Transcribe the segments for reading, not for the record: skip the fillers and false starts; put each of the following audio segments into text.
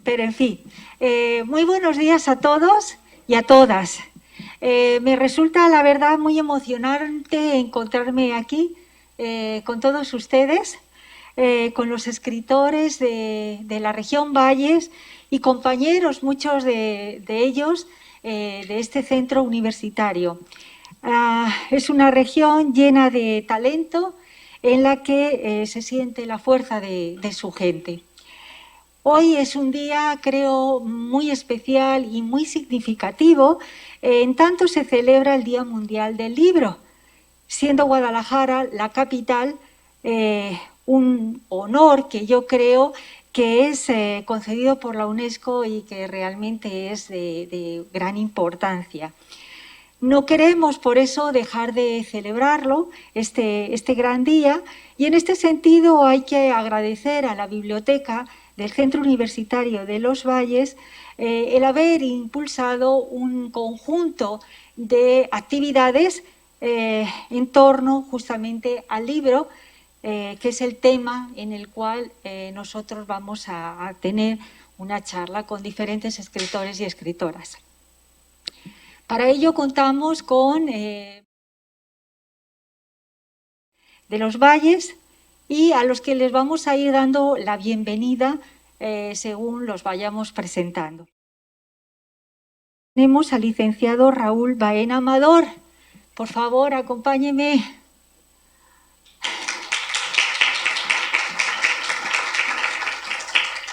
pero en fin. Muy buenos días a todos y a todas. Me resulta, la verdad, muy emocionante encontrarme aquí con todos ustedes, con los escritores de la región Valles y compañeros, muchos de ellos, de este centro universitario. Es una región llena de talento en la que se siente la fuerza de su gente. Hoy es un día, creo, muy especial y muy significativo, en tanto se celebra el Día Mundial del Libro, siendo Guadalajara la capital, un honor que yo creo que es concedido por la UNESCO y que realmente es de gran importancia. No queremos, por eso, dejar de celebrarlo, este gran día, y en este sentido hay que agradecer a la biblioteca del Centro Universitario de Los Valles el haber impulsado un conjunto de actividades en torno justamente al libro, que es el tema en el cual nosotros vamos a tener una charla con diferentes escritores y escritoras. Para ello contamos con de Los Valles y a los que les vamos a ir dando la bienvenida según los vayamos presentando. Tenemos al licenciado Raúl Baena Amador. Por favor, acompáñeme.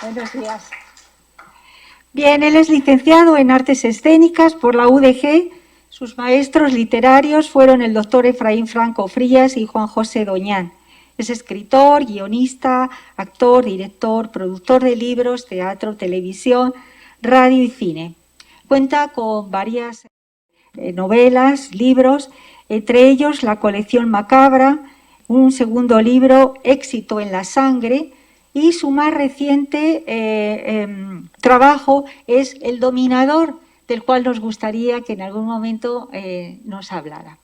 Buenos días. Bien, él es licenciado en Artes Escénicas por la UDG. Sus maestros literarios fueron el doctor Efraín Franco Frías y Juan José Doñán. Es escritor, guionista, actor, director, productor de libros, teatro, televisión, radio y cine. Cuenta con varias novelas, libros, entre ellos La colección macabra, un segundo libro, Éxito en la sangre, y su más reciente trabajo es El dominador, del cual nos gustaría que en algún momento nos hablara.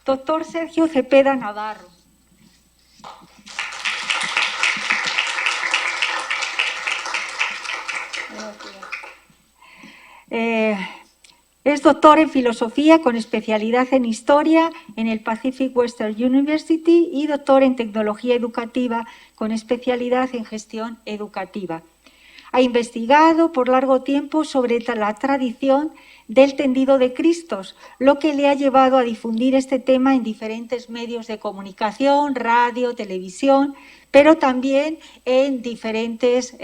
Doctor Sergio Cepeda Navarro. Es doctor en Filosofía con especialidad en Historia en el Pacific Western University y doctor en Tecnología Educativa con especialidad en Gestión Educativa. Ha investigado por largo tiempo sobre la tradición del tendido de Cristos, lo que le ha llevado a difundir este tema en diferentes medios de comunicación, radio, televisión, pero también en diferentes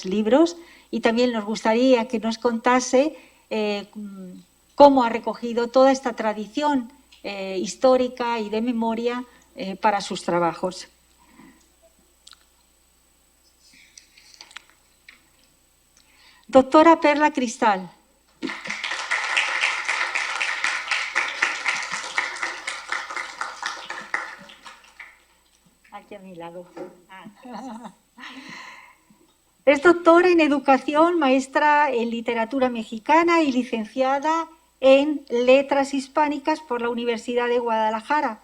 libros. Y también nos gustaría que nos contase cómo ha recogido toda esta tradición histórica y de memoria para sus trabajos. Doctora Perla Cristal. Aquí a mi lado. Es doctora en Educación, maestra en Literatura Mexicana y licenciada en Letras Hispánicas por la Universidad de Guadalajara.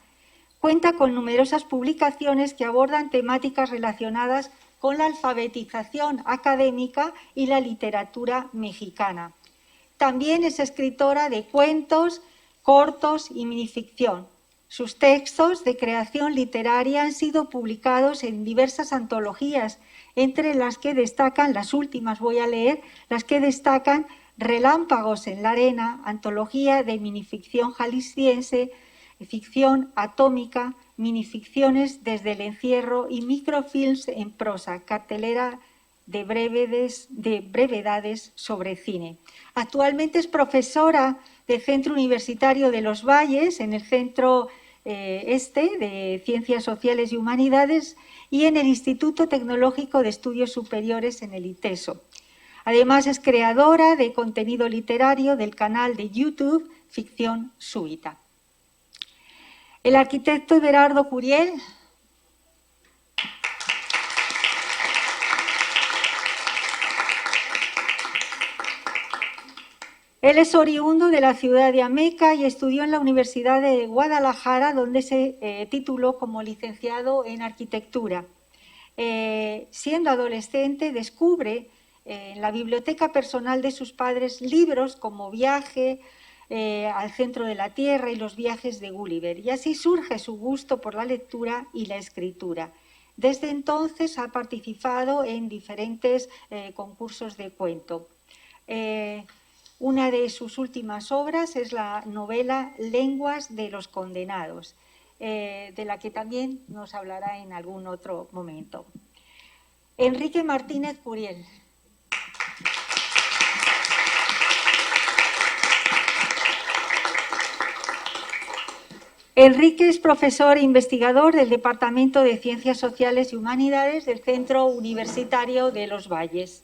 Cuenta con numerosas publicaciones que abordan temáticas relacionadas con la alfabetización académica y la literatura mexicana. También es escritora de cuentos, cortos y minificción. Sus textos de creación literaria han sido publicados en diversas antologías, entre las que destacan, las últimas voy a leer, las que destacan Relámpagos en la arena, antología de minificción jalisciense, ficción atómica, minificciones desde el encierro y microfilms en prosa, cartelera de brevedades sobre cine. Actualmente es profesora del Centro Universitario de Los Valles, en el Centro de Ciencias Sociales y Humanidades, y en el Instituto Tecnológico de Estudios Superiores en el ITESO. Además, es creadora de contenido literario del canal de YouTube Ficción Súbita. El arquitecto Everardo Curiel. Él es oriundo de la ciudad de Ameca y estudió en la Universidad de Guadalajara, donde se tituló como licenciado en arquitectura. Siendo adolescente, descubre en la biblioteca personal de sus padres libros como Viaje al centro de la Tierra y Los viajes de Gulliver. Y así surge su gusto por la lectura y la escritura. Desde entonces ha participado en diferentes concursos de cuento. Una de sus últimas obras es la novela Lenguas de los Condenados, de la que también nos hablará en algún otro momento. Enrique Martínez Curiel. Enrique es profesor e investigador del Departamento de Ciencias Sociales y Humanidades del Centro Universitario de Los Valles.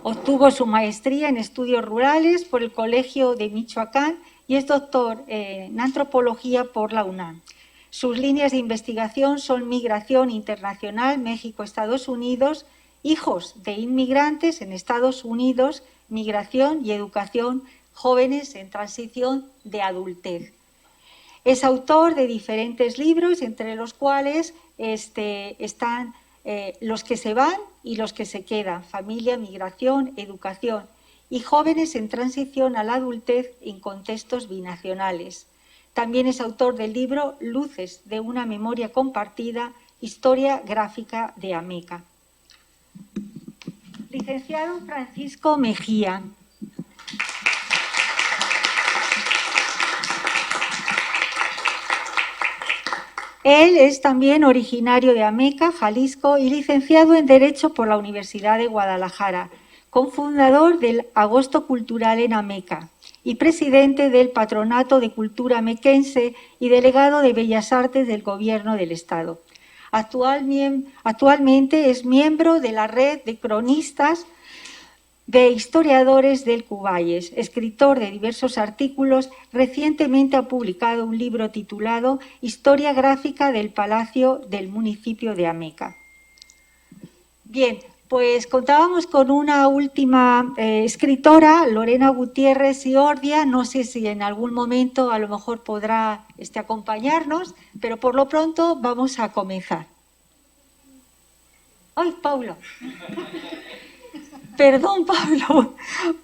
Obtuvo su maestría en estudios rurales por el Colegio de Michoacán y es doctor en antropología por la UNAM. Sus líneas de investigación son migración internacional, México-Estados Unidos, hijos de inmigrantes en Estados Unidos, migración y educación, jóvenes en transición de adultez. Es autor de diferentes libros, entre los cuales están Los que se van y los que se quedan, familia, migración, educación, y jóvenes en transición a la adultez en contextos binacionales. También es autor del libro Luces de una memoria compartida, historia gráfica de Ameca. Licenciado Francisco Mejía. Él es también originario de Ameca, Jalisco, y licenciado en Derecho por la Universidad de Guadalajara, cofundador del Agosto Cultural en Ameca y presidente del Patronato de Cultura Amequense y delegado de Bellas Artes del Gobierno del Estado. Actualmente es miembro de la red de cronistas de historiadores del Cuballes, escritor de diversos artículos. Recientemente ha publicado un libro titulado Historia gráfica del Palacio del municipio de Ameca. Bien, pues contábamos con una última escritora, Lorena Gutiérrez Iordia. No sé si en algún momento a lo mejor podrá acompañarnos, pero por lo pronto vamos a comenzar. ¡Ay, Paulo! Perdón, Pablo.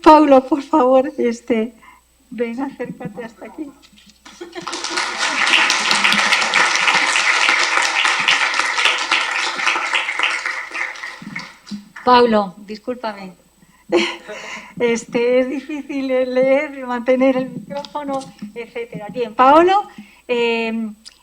Pablo, por favor, ven, acércate hasta aquí. Pablo, discúlpame. Es difícil leer, mantener el micrófono, etcétera. Bien, Paolo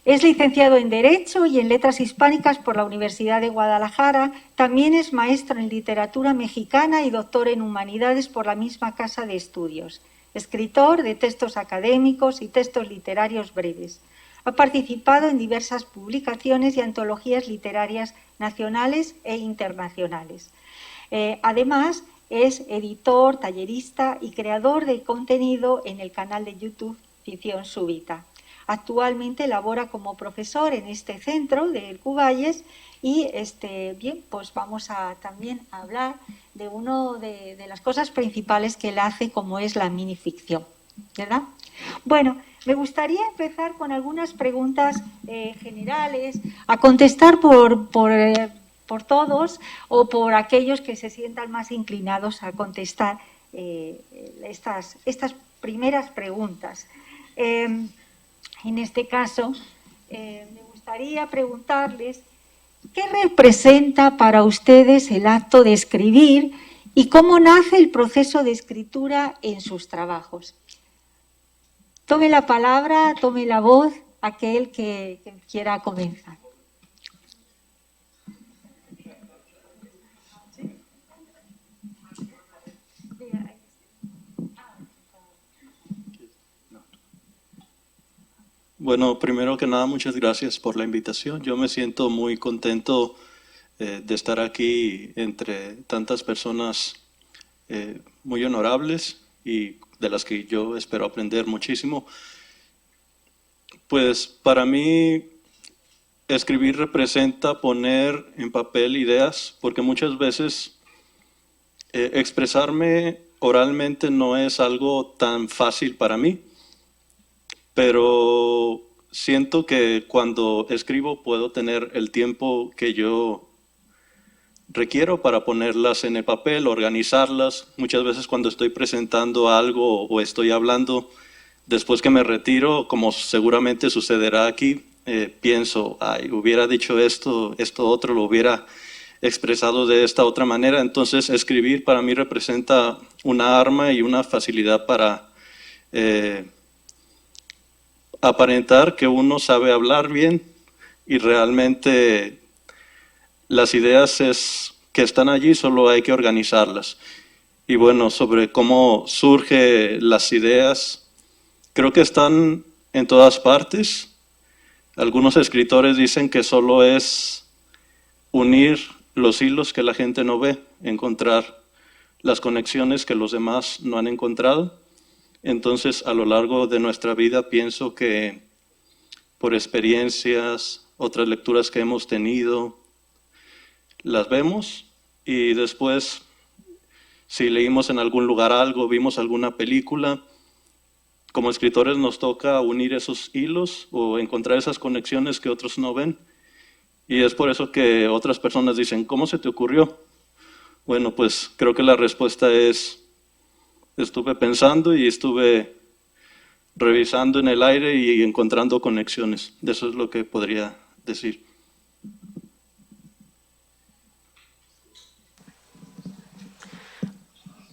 es licenciado en Derecho y en Letras Hispánicas por la Universidad de Guadalajara. También es maestro en Literatura Mexicana y doctor en Humanidades por la misma casa de estudios. Escritor de textos académicos y textos literarios breves. Ha participado en diversas publicaciones y antologías literarias nacionales e internacionales. Además, es editor, tallerista y creador de contenido en el canal de YouTube Ficción Súbita. Actualmente labora como profesor en este centro del Cuballes y bien, pues vamos a también hablar de una de las cosas principales que él hace, como es la minificción, ¿verdad? Bueno, me gustaría empezar con algunas preguntas generales, a contestar por todos o por aquellos que se sientan más inclinados a contestar estas primeras preguntas. En este caso, me gustaría preguntarles qué representa para ustedes el acto de escribir y cómo nace el proceso de escritura en sus trabajos. Tome la palabra, tome la voz, aquel que quiera comenzar. Bueno, primero que nada, muchas gracias por la invitación. Yo me siento muy contento de estar aquí entre tantas personas muy honorables y de las que yo espero aprender muchísimo. Pues para mí escribir representa poner en papel ideas, porque muchas veces expresarme oralmente no es algo tan fácil para mí, pero siento que cuando escribo puedo tener el tiempo que yo requiero para ponerlas en el papel, organizarlas. Muchas veces cuando estoy presentando algo o estoy hablando, después que me retiro, como seguramente sucederá aquí, pienso, ay, hubiera dicho esto, esto otro, lo hubiera expresado de esta otra manera. Entonces escribir para mí representa una arma y una facilidad para aparentar que uno sabe hablar bien y realmente las ideas que están allí, solo hay que organizarlas. Y bueno, sobre cómo surgen las ideas, creo que están en todas partes. Algunos escritores dicen que solo es unir los hilos que la gente no ve, encontrar las conexiones que los demás no han encontrado. Entonces, a lo largo de nuestra vida pienso que por experiencias, otras lecturas que hemos tenido, las vemos y después, si leímos en algún lugar algo, vimos alguna película, como escritores nos toca unir esos hilos o encontrar esas conexiones que otros no ven. Y es por eso que otras personas dicen, ¿cómo se te ocurrió? Bueno, pues creo que la respuesta es, estuve pensando y estuve revisando en el aire y encontrando conexiones. De eso es lo que podría decir.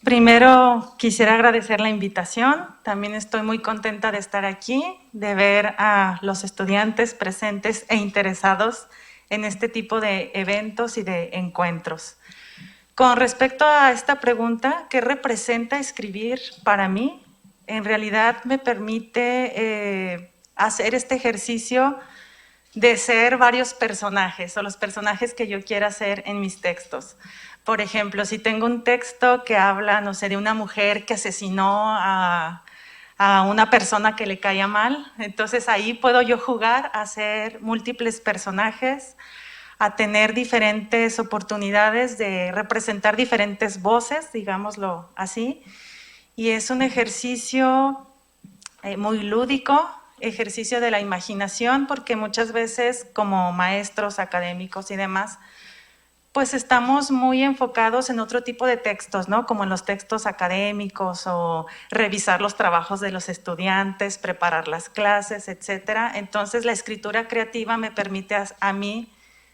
Primero quisiera agradecer la invitación. También estoy muy contenta de estar aquí, de ver a los estudiantes presentes e interesados en este tipo de eventos y de encuentros. Con respecto a esta pregunta, ¿qué representa escribir para mí? En realidad me permite hacer este ejercicio de ser varios personajes o los personajes que yo quiera hacer en mis textos. Por ejemplo, si tengo un texto que habla, no sé, de una mujer que asesinó a una persona que le caía mal, entonces ahí puedo yo jugar a ser múltiples personajes, a tener diferentes oportunidades de representar diferentes voces, digámoslo así. Y es un ejercicio muy lúdico, ejercicio de la imaginación, porque muchas veces como maestros académicos y demás, pues estamos muy enfocados en otro tipo de textos, ¿no? Como en los textos académicos o revisar los trabajos de los estudiantes, preparar las clases, etcétera. Entonces la escritura creativa me permite a mí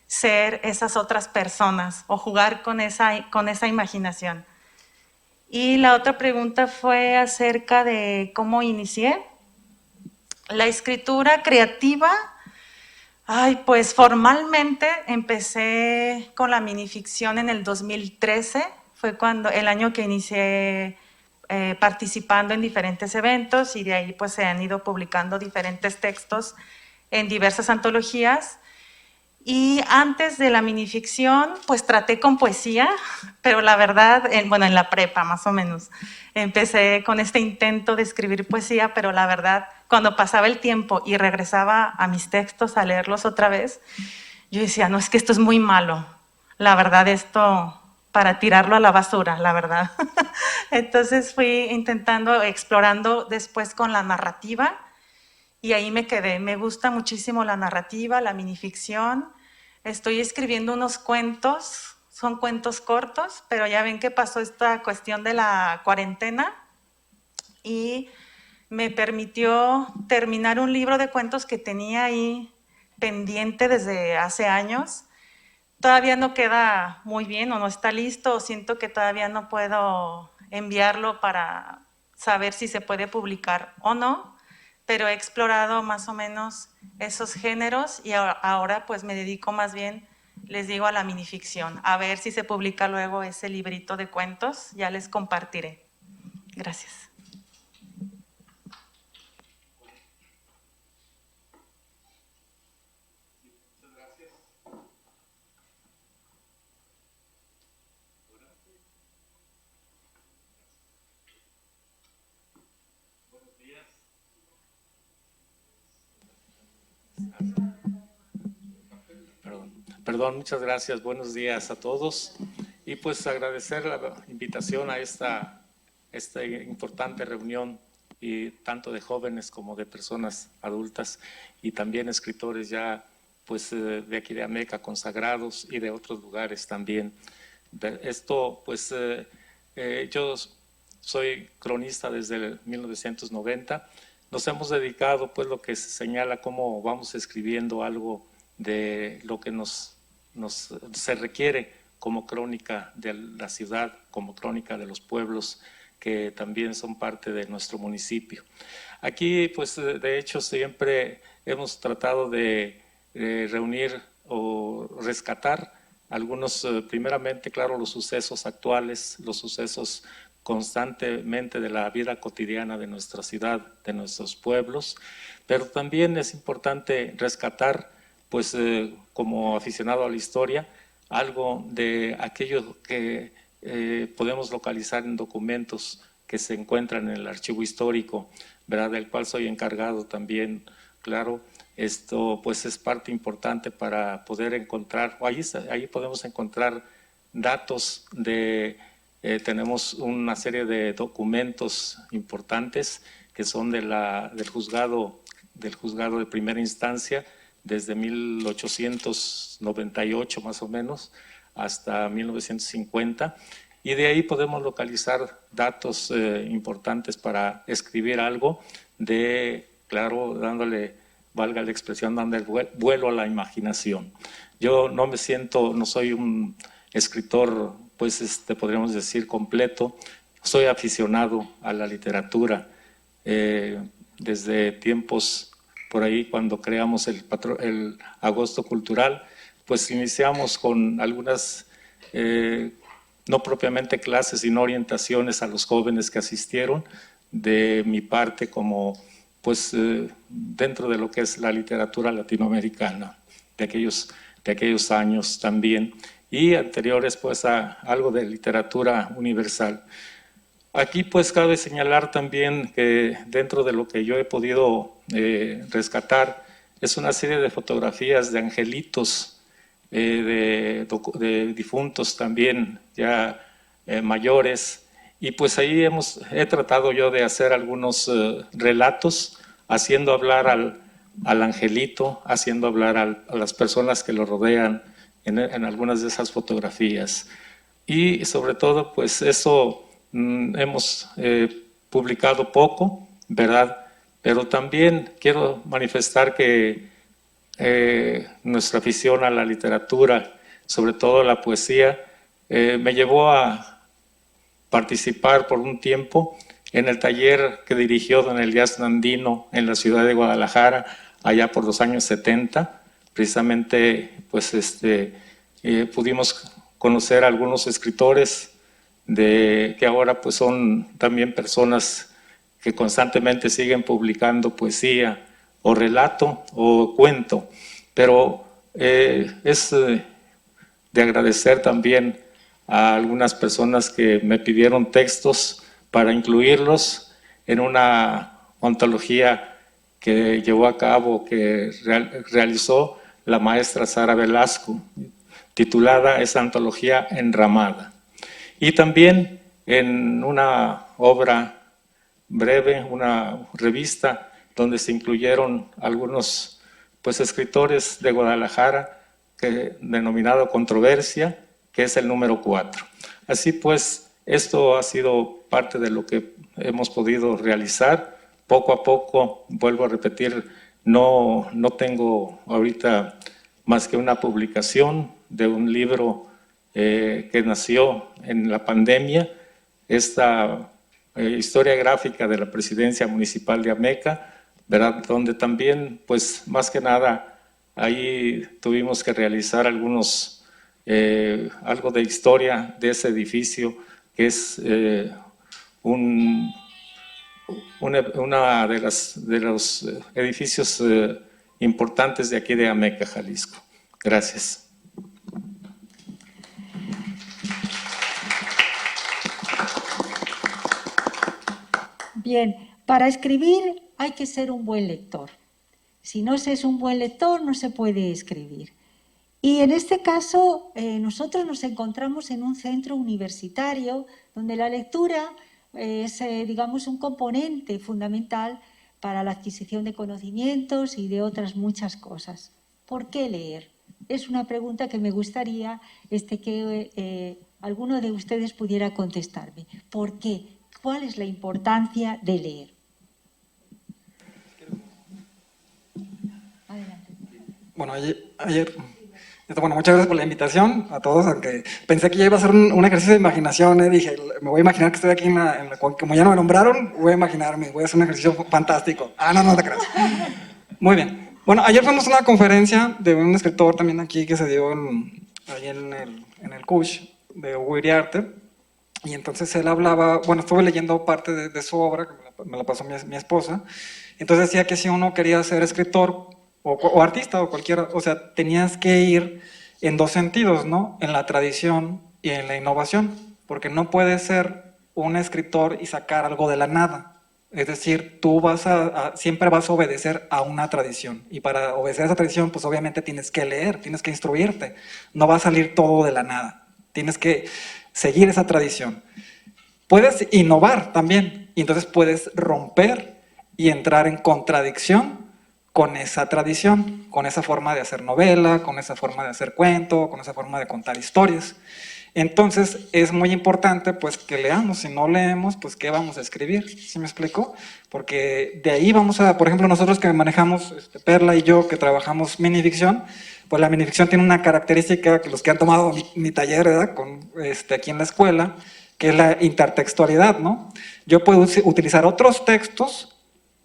ser esas otras personas o jugar con esa imaginación. Y la otra pregunta fue acerca de cómo inicié. La escritura creativa, pues formalmente empecé con la minificción en el 2013, fue cuando el año que inicié participando en diferentes eventos y de ahí pues se han ido publicando diferentes textos en diversas antologías. Y antes de la minificción, pues traté con poesía, pero la verdad, bueno, en la prepa más o menos, empecé con este intento de escribir poesía, pero la verdad, cuando pasaba el tiempo y regresaba a mis textos a leerlos otra vez, yo decía, no, es que esto es muy malo, la verdad, esto para tirarlo a la basura, la verdad. Entonces fui intentando, explorando después con la narrativa, y ahí me quedé. Me gusta muchísimo la narrativa, la minificción. Estoy escribiendo unos cuentos, son cuentos cortos, pero ya ven que pasó esta cuestión de la cuarentena y me permitió terminar un libro de cuentos que tenía ahí pendiente desde hace años. Todavía no queda muy bien o no está listo, o siento que todavía no puedo enviarlo para saber si se puede publicar o no, pero he explorado más o menos esos géneros y ahora pues me dedico más bien, les digo, a la minificción, a ver si se publica luego ese librito de cuentos, ya les compartiré. Gracias. Perdón, muchas gracias. Buenos días a todos. Y pues agradecer la invitación a esta esta importante reunión, y tanto de jóvenes como de personas adultas, y también escritores ya pues de aquí de Ameca, consagrados, y de otros lugares también. Esto pues yo soy cronista desde el 1990. Nos hemos dedicado, pues, lo que se señala, cómo vamos escribiendo algo de lo que se requiere como crónica de la ciudad, como crónica de los pueblos que también son parte de nuestro municipio. Aquí, pues, de hecho, siempre hemos tratado de reunir o rescatar algunos, primeramente, claro, los sucesos actuales, los sucesos constantemente de la vida cotidiana de nuestra ciudad, de nuestros pueblos, pero también es importante rescatar, pues como aficionado a la historia, algo de aquello que podemos localizar en documentos que se encuentran en el archivo histórico, ¿verdad?, del cual soy encargado también, claro. Esto pues es parte importante para poder encontrar, ahí podemos encontrar datos de... tenemos una serie de documentos importantes que son del juzgado de primera instancia desde 1898 más o menos hasta 1950, y de ahí podemos localizar datos importantes para escribir algo de, claro, dándole, valga la expresión, dando vuelo a la imaginación. Yo no soy un escritor, pues podríamos decir, completo. Soy aficionado a la literatura desde tiempos por ahí, cuando creamos el Agosto Cultural, pues iniciamos con algunas, no propiamente clases, sino orientaciones a los jóvenes que asistieron, de mi parte como, pues, dentro de lo que es la literatura latinoamericana, de aquellos años también, y anteriores pues a algo de literatura universal. Aquí pues cabe señalar también que dentro de lo que yo he podido rescatar es una serie de fotografías de angelitos, de difuntos también ya mayores, y pues ahí he tratado yo de hacer algunos relatos, haciendo hablar al angelito, haciendo hablar a las personas que lo rodean en algunas de esas fotografías. Y sobre todo, pues eso hemos publicado poco, ¿verdad? Pero también quiero manifestar que nuestra afición a la literatura, sobre todo a la poesía, me llevó a participar por un tiempo en el taller que dirigió don Elías Nandino en la ciudad de Guadalajara, allá por los años 70. Precisamente, pues pudimos conocer a algunos escritores que ahora pues son también personas que constantemente siguen publicando poesía o relato o cuento, pero es de agradecer también a algunas personas que me pidieron textos para incluirlos en una antología que llevó a cabo, que realizó la maestra Sara Velasco, titulada esa antología Enramada. Y también en una obra breve, una revista donde se incluyeron algunos pues escritores de Guadalajara, denominado Controversia, que es el número 4. Así pues, esto ha sido parte de lo que hemos podido realizar. Poco a poco, vuelvo a repetir, no tengo ahorita más que una publicación de un libro que nació en la pandemia, esta historia gráfica de la presidencia municipal de Ameca, ¿verdad?, donde también, pues más que nada, ahí tuvimos que realizar algo de historia de ese edificio, que es una de los edificios importantes de aquí de Ameca, Jalisco. Gracias. Bien, para escribir hay que ser un buen lector. Si no se es un buen lector, no se puede escribir. Y en este caso, nosotros nos encontramos en un centro universitario donde la lectura es, digamos, un componente fundamental para la adquisición de conocimientos y de otras muchas cosas. ¿Por qué leer? Es una pregunta que me gustaría que alguno de ustedes pudiera contestarme. ¿Por qué? ¿Cuál es la importancia de leer? Adelante. Bueno, bueno, muchas gracias por la invitación a todos, aunque pensé que ya iba a ser un ejercicio de imaginación, dije, me voy a imaginar que estoy aquí como ya no me nombraron, voy a imaginarme, voy a hacer un ejercicio fantástico. No te creas. Muy bien. Bueno, ayer fuimos a una conferencia de un escritor también aquí que se dio ahí en el CUSH de Hugo Iriarte, y entonces él hablaba, bueno, estuve leyendo parte de su obra, que me la pasó mi esposa, entonces decía que si uno quería ser escritor o artista o cualquiera, o sea, tenías que ir en dos sentidos, ¿no? En la tradición y en la innovación, porque no puedes ser un escritor y sacar algo de la nada. Es decir, tú siempre vas a obedecer a una tradición, y para obedecer a esa tradición, pues obviamente tienes que leer, tienes que instruirte, no va a salir todo de la nada, tienes que seguir esa tradición. Puedes innovar también, y entonces puedes romper y entrar en contradicción con esa tradición, con esa forma de hacer novela, con esa forma de hacer cuento, con esa forma de contar historias. Entonces es muy importante pues que leamos. Si no leemos, pues ¿qué vamos a escribir? ¿Sí me explico? Porque de ahí vamos a, por ejemplo, nosotros que manejamos, Perla y yo, que trabajamos minificción, pues la minificción tiene una característica que los que han tomado mi taller, ¿verdad? Aquí en la escuela, que es la intertextualidad, ¿no? Yo puedo utilizar otros textos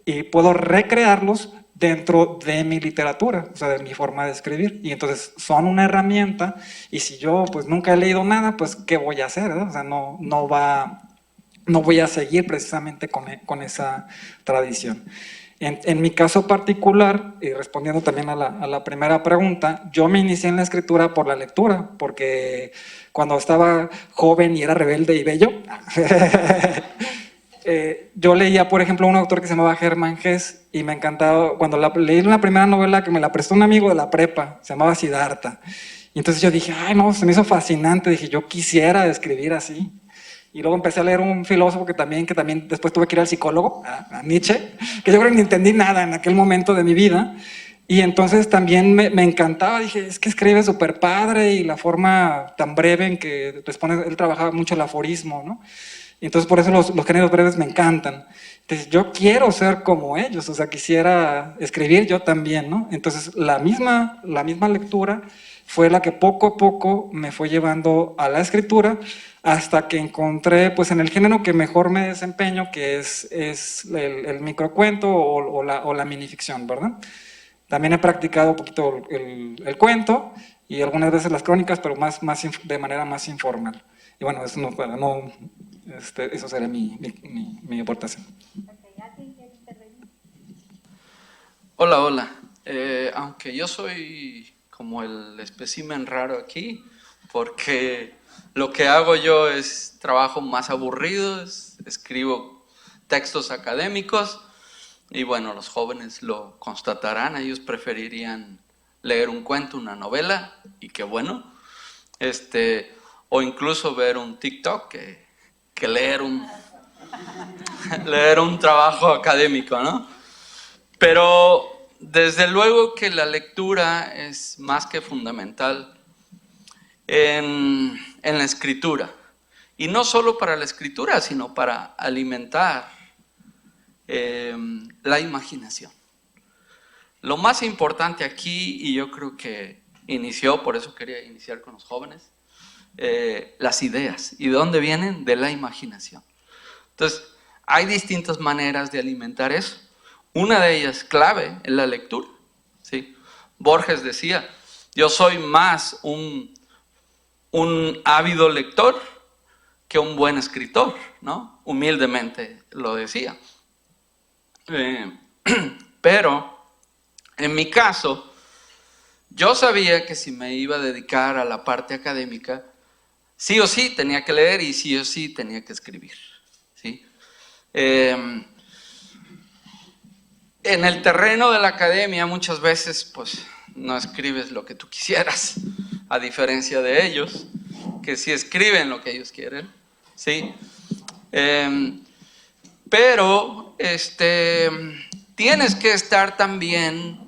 y puedo recrearlos dentro de mi literatura, o sea, de mi forma de escribir, y entonces son una herramienta, y si yo pues nunca he leído nada, pues ¿qué voy a hacer? ¿Verdad? O sea, no voy a seguir precisamente con esa tradición. En mi caso particular, y respondiendo también a la primera pregunta, yo me inicié en la escritura por la lectura, porque cuando estaba joven y era rebelde y bello, yo leía, por ejemplo, a un autor que se llamaba Hermann Hesse, y me encantaba, cuando leí la primera novela que me la prestó un amigo de la prepa, se llamaba Siddhartha, y entonces yo dije, ay no, se me hizo fascinante, dije, yo quisiera escribir así. Y luego empecé a leer un filósofo que también después tuve que ir al psicólogo, a Nietzsche, que yo creo que ni entendí nada en aquel momento de mi vida, y entonces también me encantaba, dije, es que escribe súper padre, y la forma tan breve en que él trabajaba mucho el aforismo, ¿no? Y entonces por eso los géneros breves me encantan. Entonces yo quiero ser como ellos, o sea, quisiera escribir yo también, ¿no? Entonces la misma lectura fue la que poco a poco me fue llevando a la escritura, hasta que encontré pues en el género que mejor me desempeño, que es el microcuento o la minificción, ¿verdad? También he practicado un poquito el cuento y algunas veces las crónicas, pero de manera más informal. Y bueno, eso eso sería mi aportación. Hola. Aunque yo soy como el espécimen raro aquí, porque lo que hago yo es trabajo más aburrido, escribo textos académicos, y bueno, los jóvenes lo constatarán, ellos preferirían leer un cuento, una novela, y qué bueno, o incluso ver un TikTok que leer un trabajo académico, ¿no? Pero desde luego que la lectura es más que fundamental en la escritura. Y no solo para la escritura, sino para alimentar la imaginación. Lo más importante aquí, y yo creo que por eso quería iniciar con los jóvenes, las ideas. ¿Y de dónde vienen? De la imaginación. Entonces, hay distintas maneras de alimentar eso. Una de ellas, clave, es la lectura, ¿sí? Borges decía, yo soy más un ávido lector que un buen escritor, ¿no? Humildemente lo decía. Pero, en mi caso, yo sabía que si me iba a dedicar a la parte académica, sí o sí tenía que leer y sí o sí tenía que escribir, ¿sí? En el terreno de la academia muchas veces pues no escribes lo que tú quisieras, a diferencia de ellos, que sí escriben lo que ellos quieren, ¿sí? Pero tienes que estar también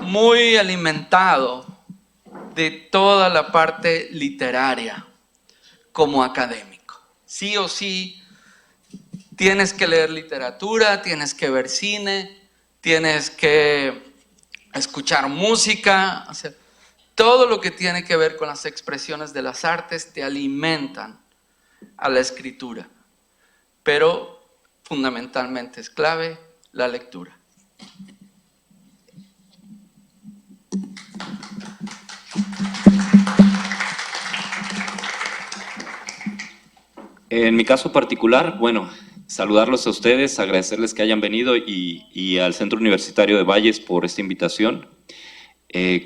muy alimentado de toda la parte literaria como académico. Sí o sí, tienes que leer literatura, tienes que ver cine, tienes que escuchar música, o sea, todo lo que tiene que ver con las expresiones de las artes te alimentan a la escritura, pero fundamentalmente es clave la lectura. En mi caso particular, bueno, saludarlos a ustedes, agradecerles que hayan venido y al Centro Universitario de Valles por esta invitación.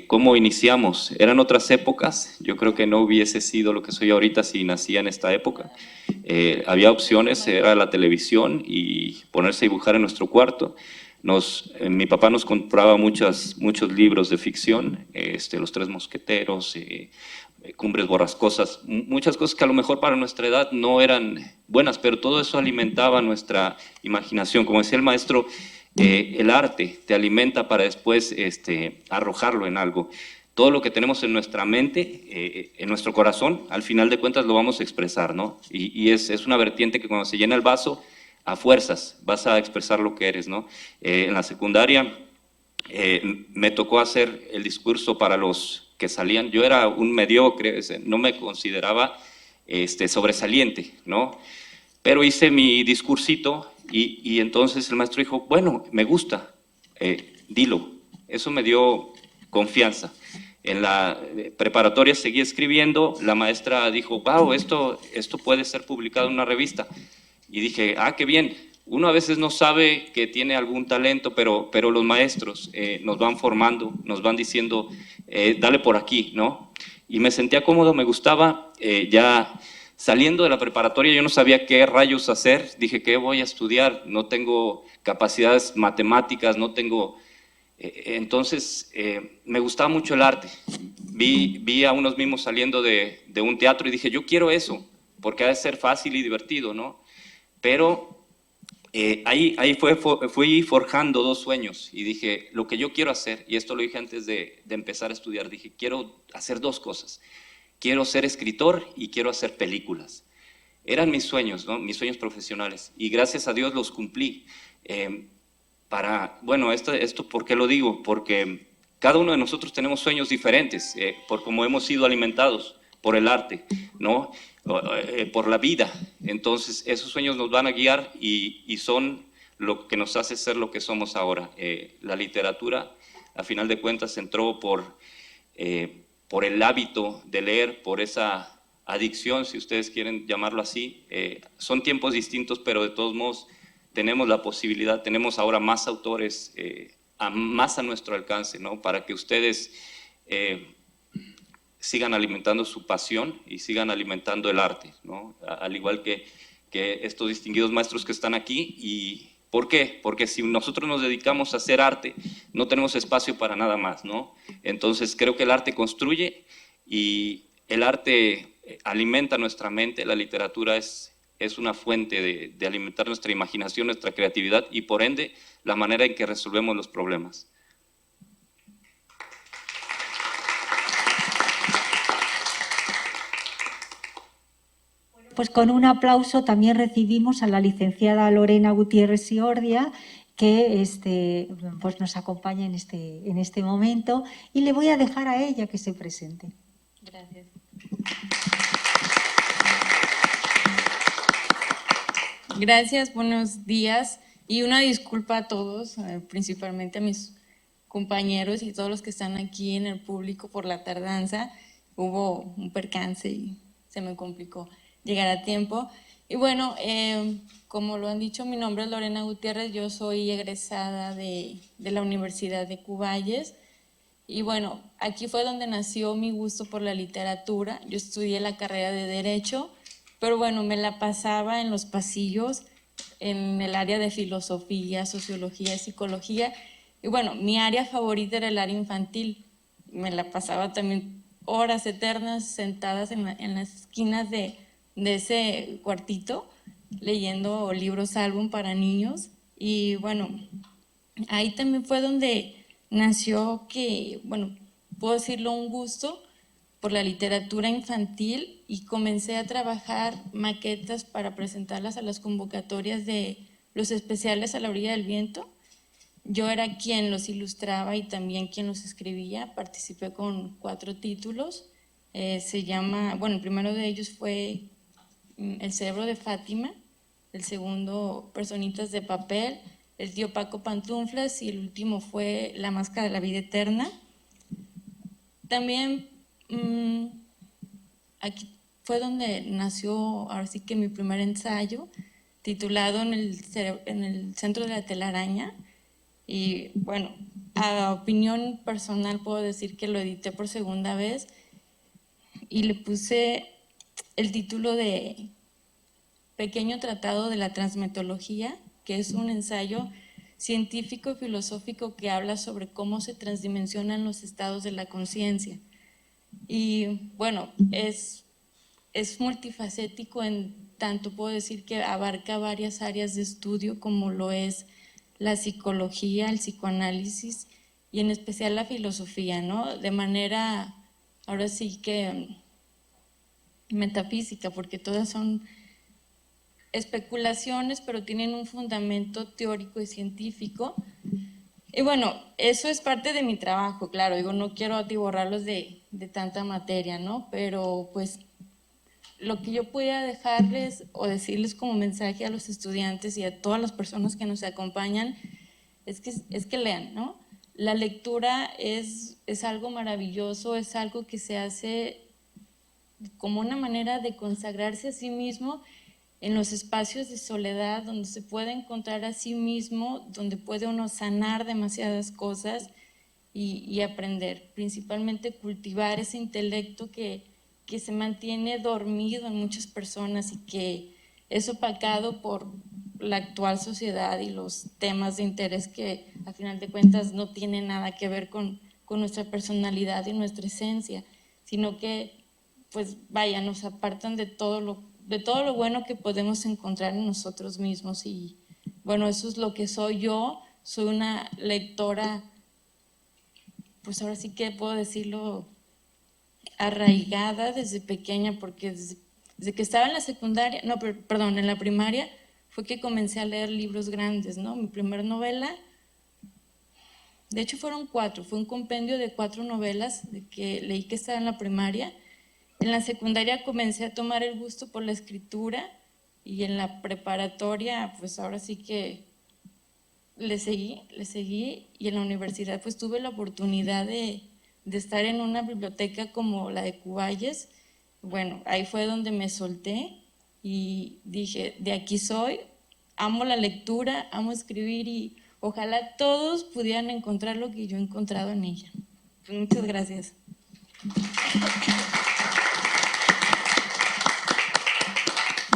¿Cómo iniciamos? Eran otras épocas, yo creo que no hubiese sido lo que soy ahorita si nacía en esta época. Había opciones, era la televisión y ponerse a dibujar en nuestro cuarto. Mi papá nos compraba muchos libros de ficción, Los Tres Mosqueteros, Cumbres Borrascosas, muchas cosas que a lo mejor para nuestra edad no eran buenas, pero todo eso alimentaba nuestra imaginación. Como decía el maestro, el arte te alimenta para después arrojarlo en algo. Todo lo que tenemos en nuestra mente, en nuestro corazón, al final de cuentas lo vamos a expresar, ¿no? Y es una vertiente que cuando se llena el vaso, a fuerzas vas a expresar lo que eres, ¿no? En la secundaria me tocó hacer el discurso para los que salían. Yo era un mediocre, no me consideraba sobresaliente, ¿no? Pero hice mi discursito y entonces el maestro dijo, bueno, me gusta, dilo. Eso me dio confianza. En la preparatoria seguí escribiendo, la maestra dijo, wow, esto puede ser publicado en una revista. Y dije, qué bien. Uno a veces no sabe que tiene algún talento, pero los maestros nos van formando, nos van diciendo, dale por aquí, ¿no? Y me sentía cómodo, me gustaba. Ya saliendo de la preparatoria yo no sabía qué rayos hacer. Dije, ¿qué voy a estudiar? No tengo capacidades matemáticas, no tengo... Entonces, me gustaba mucho el arte. Vi a unos mismos saliendo de un teatro y dije, yo quiero eso, porque ha de ser fácil y divertido, ¿no? Pero ahí fui forjando dos sueños y dije, lo que yo quiero hacer, y esto lo dije antes de empezar a estudiar, dije, quiero hacer dos cosas. Quiero ser escritor y quiero hacer películas. Eran mis sueños, ¿no? Mis sueños profesionales, y gracias a Dios los cumplí. Bueno, esto ¿por qué lo digo? Porque cada uno de nosotros tenemos sueños diferentes, por cómo hemos sido alimentados por el arte, ¿no? Por la vida. Entonces esos sueños nos van a guiar y son lo que nos hace ser lo que somos ahora. La literatura, a final de cuentas, entró por el hábito de leer, por esa adicción, si ustedes quieren llamarlo así. Son tiempos distintos, pero de todos modos tenemos la posibilidad, tenemos ahora más autores más a nuestro alcance, ¿no? Para que ustedes sigan alimentando su pasión y sigan alimentando el arte, ¿no? Al igual que estos distinguidos maestros que están aquí. ¿Y por qué? Porque si nosotros nos dedicamos a hacer arte, no tenemos espacio para nada más, ¿no? Entonces creo que el arte construye y el arte alimenta nuestra mente. La literatura es una fuente de alimentar nuestra imaginación, nuestra creatividad y por ende la manera en que resolvemos los problemas. Pues con un aplauso también recibimos a la licenciada Lorena Gutiérrez Siordia, que pues nos acompaña en este momento, y le voy a dejar a ella que se presente. Gracias. Gracias, buenos días y una disculpa a todos, principalmente a mis compañeros y todos los que están aquí en el público por la tardanza. Hubo un percance y se me complicó llegar a tiempo. Y bueno, como lo han dicho, mi nombre es Lorena Gutiérrez, yo soy egresada de la Universidad de Cuballes. Y bueno, aquí fue donde nació mi gusto por la literatura. Yo estudié la carrera de Derecho, pero bueno, me la pasaba en los pasillos, en el área de filosofía, sociología, psicología. Y bueno, mi área favorita era el área infantil. Me la pasaba también horas eternas sentadas en las esquinas de de ese cuartito, leyendo libros álbum para niños. Y bueno, ahí también fue donde nació que, bueno, puedo decirlo, un gusto por la literatura infantil, y comencé a trabajar maquetas para presentarlas a las convocatorias de los especiales A la orilla del viento. Yo era quien los ilustraba y también quien los escribía. Participé con 4 títulos. Bueno, el primero de ellos fue El cerebro de Fátima, el segundo Personitas de papel, El tío Paco Pantuflas, y el último fue La máscara de la vida eterna. También aquí fue donde nació, ahora sí que mi primer ensayo, titulado en el centro de la telaraña. Y bueno, a opinión personal puedo decir que lo edité por segunda vez y le puse el título de Pequeño Tratado de la Transmetología, que es un ensayo científico y filosófico que habla sobre cómo se transdimensionan los estados de la conciencia. Y bueno, es multifacético, en tanto puedo decir que abarca varias áreas de estudio, como lo es la psicología, el psicoanálisis y en especial la filosofía, ¿no? De manera, ahora sí que metafísica, porque todas son especulaciones, pero tienen un fundamento teórico y científico. Y bueno, eso es parte de mi trabajo, claro, digo, no quiero atiborrarlos de tanta materia, ¿no? Pero pues lo que yo podía dejarles o decirles como mensaje a los estudiantes y a todas las personas que nos acompañan es que lean, ¿no? La lectura es algo maravilloso, es algo que se hace como una manera de consagrarse a sí mismo en los espacios de soledad, donde se puede encontrar a sí mismo, donde puede uno sanar demasiadas cosas y aprender, principalmente cultivar ese intelecto que se mantiene dormido en muchas personas y que es opacado por la actual sociedad y los temas de interés que a final de cuentas no tienen nada que ver con nuestra personalidad y nuestra esencia, sino que pues vaya, nos apartan de todo lo bueno que podemos encontrar en nosotros mismos. Y bueno, eso es lo que soy yo. Soy una lectora, pues ahora sí que puedo decirlo, arraigada desde pequeña, porque desde que estaba en la secundaria, no, perdón, en la primaria, fue que comencé a leer libros grandes, ¿no? Mi primera novela, de hecho fueron 4, fue un compendio de 4 novelas de que leí que estaba en la primaria. En la secundaria comencé a tomar el gusto por la escritura, y en la preparatoria, pues ahora sí que le seguí, y en la universidad pues tuve la oportunidad de estar en una biblioteca como la de Cuballes. Bueno, ahí fue donde me solté y dije, de aquí soy, amo la lectura, amo escribir, y ojalá todos pudieran encontrar lo que yo he encontrado en ella. Pues muchas gracias.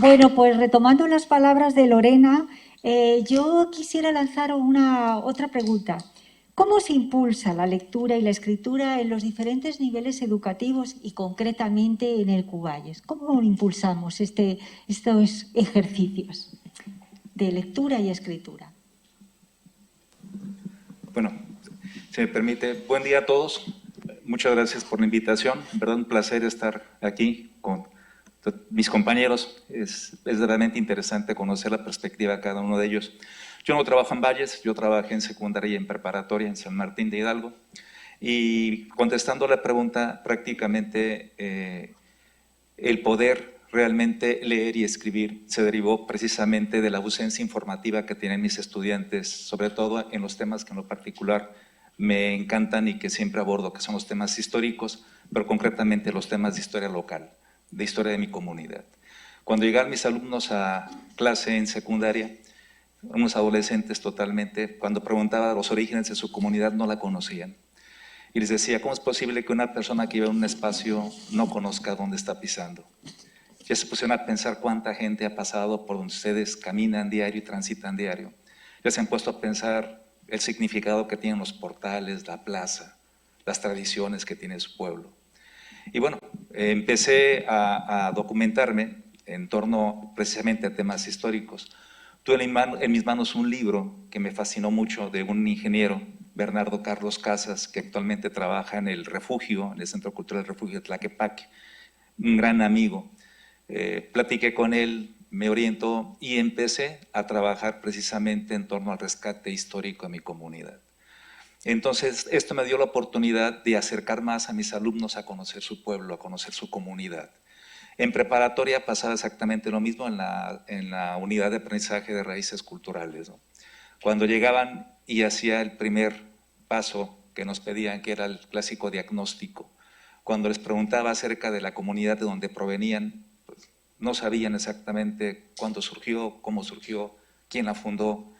Bueno, pues retomando las palabras de Lorena, yo quisiera lanzar otra pregunta. ¿Cómo se impulsa la lectura y la escritura en los diferentes niveles educativos y concretamente en el Cuballes? ¿Cómo impulsamos estos ejercicios de lectura y escritura? Bueno, si me permite, buen día a todos. Muchas gracias por la invitación. En verdad, un placer estar aquí con mis compañeros. Es realmente interesante conocer la perspectiva de cada uno de ellos. Yo no trabajo en Valles, yo trabajé en secundaria y en preparatoria en San Martín de Hidalgo. Y contestando la pregunta, prácticamente el poder realmente leer y escribir se derivó precisamente de la ausencia informativa que tienen mis estudiantes, sobre todo en los temas que en lo particular me encantan y que siempre abordo, que son los temas históricos, pero concretamente los temas de historia local, de historia de mi comunidad. Cuando llegaban mis alumnos a clase en secundaria, unos adolescentes totalmente, cuando preguntaba los orígenes de su comunidad no la conocían. Y les decía, ¿cómo es posible que una persona que vive en un espacio no conozca dónde está pisando? Ya se pusieron a pensar cuánta gente ha pasado por donde ustedes caminan diario y transitan diario. Ya se han puesto a pensar el significado que tienen los portales, la plaza, las tradiciones que tiene su pueblo. Y bueno, empecé a documentarme en torno precisamente a temas históricos. Tuve en mis manos un libro que me fascinó mucho de un ingeniero, Bernardo Carlos Casas, que actualmente trabaja en el refugio, en el Centro Cultural Refugio de Tlaquepaque, un gran amigo. Platiqué con él, me orientó y empecé a trabajar precisamente en torno al rescate histórico de mi comunidad. Entonces, esto me dio la oportunidad de acercar más a mis alumnos a conocer su pueblo, a conocer su comunidad. En preparatoria pasaba exactamente lo mismo en la unidad de aprendizaje de raíces culturales, ¿no? Cuando llegaban y hacía el primer paso que nos pedían, que era el clásico diagnóstico, cuando les preguntaba acerca de la comunidad de donde provenían, pues, no sabían exactamente cuándo surgió, cómo surgió, quién la fundó